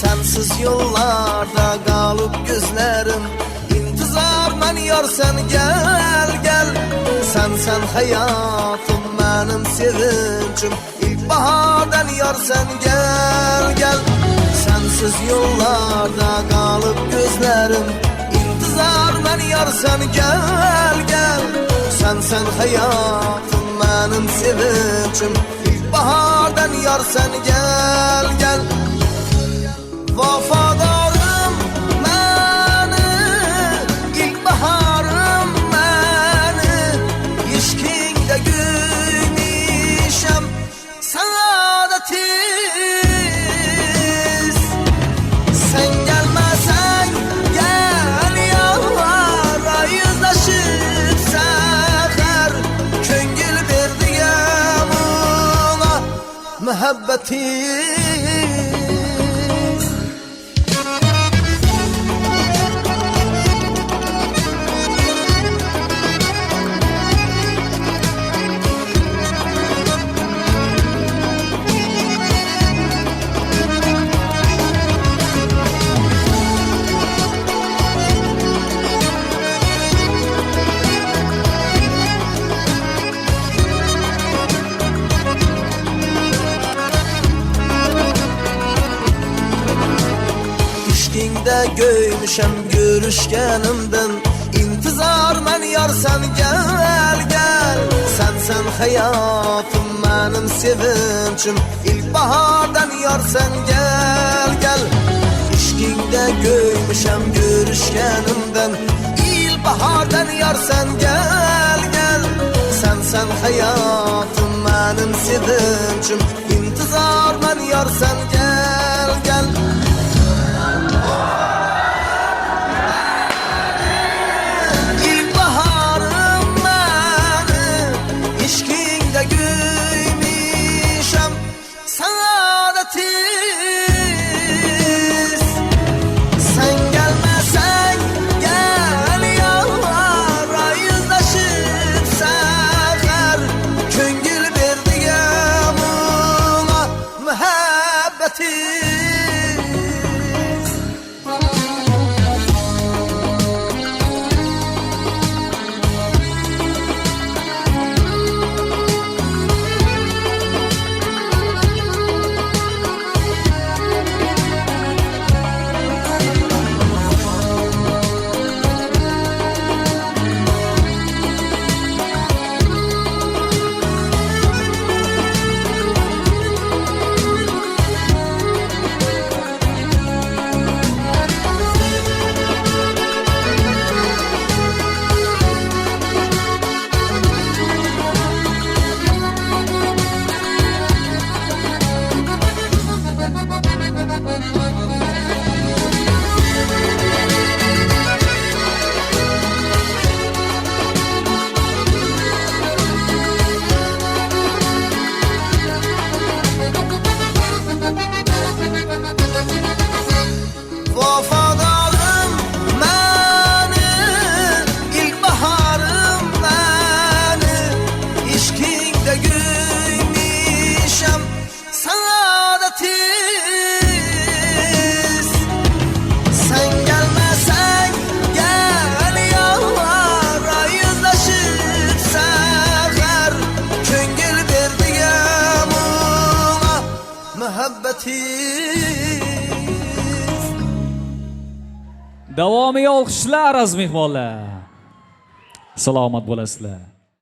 Sensiz yollarda kalıp gözlerim İntizarla yar sen gel gel. Sen hayatım benim sevincim İlkbahardan yar sen gel gel. Sensiz yollarda kalıp gözlerim İntizarla yar sen gel gel. Sen hayatım benim sevincim İlkbahardan yar sen gel gel. Vafadarım beni, ilkbaharım beni, işkinde gülmüşem saadetiz. Sen gelmesen gel yalvara yüzleşip seher, köngül verdiğim ona muhabbetiz. İşkinde göymüşem görüşkenimden İntizarla yar sen gel gel. Sen hayatım benim sevincim İlkbahardan yar sen gel gel. İşkinde göymüşem görüşkenimden İlkbahardan yar sen gel gel. Sen hayatım benim sevincim İntizarla yar sen gel gel. Sen gelmesen gel yalvara yüzleşip seher, köngül verdiğim ona muhabbetiz. Vafadarım beni, ilkbaharım beni, işkinde güymüşem saadetiz. Sen gelmesen gel yalvara yüzleşip seher, köngül verdiğim ona muhabbetiz. Davomiga olqishlar aziz mehmonlar. Salomat bo'lasizlar.